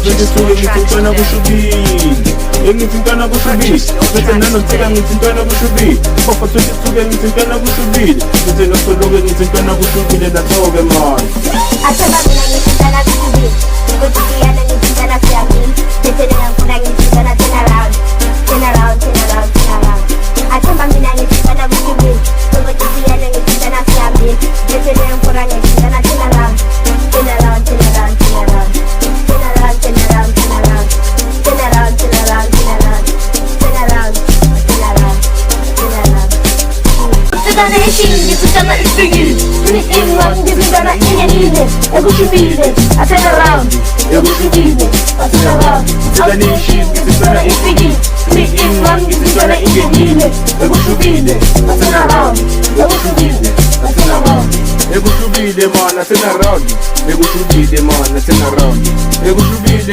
Sengisuke ngithintana kushubile engithintana kushubile bese nanothika ngithintana kushubile Bofo sengisuke ngithintana kushubile bese nosoloke ngithintana kushubile Nathoke man Athemba mina ngithintana kushubile Ukuthi yana ngithintana siyamile Bese ngangifuna ngithintana turn around Turn around, turn around, turn around Athemba mina ngithintana kushubile Ukuthi yana ngithintana siyamile Bese ngangifuna ngithintana turn around Turn around, turn around, turn around Turn around, turn around, turn around Turn around, turn around, turn around Turn around, turn around, turn around Ngithintana eShini, ngithintana eSpringile Ngithintana wami ngithintana eNyandile Ekushubile, I turn around Ekushubile, I turn around Ngithintana eShini, ngithintana eSpringile Ngithintana wami ngithintana eNyandile Ekushubile, I turn around Ekushubile, I turn around Ekushubile man, I turn around Ekushubile man, I turn around Ekushubile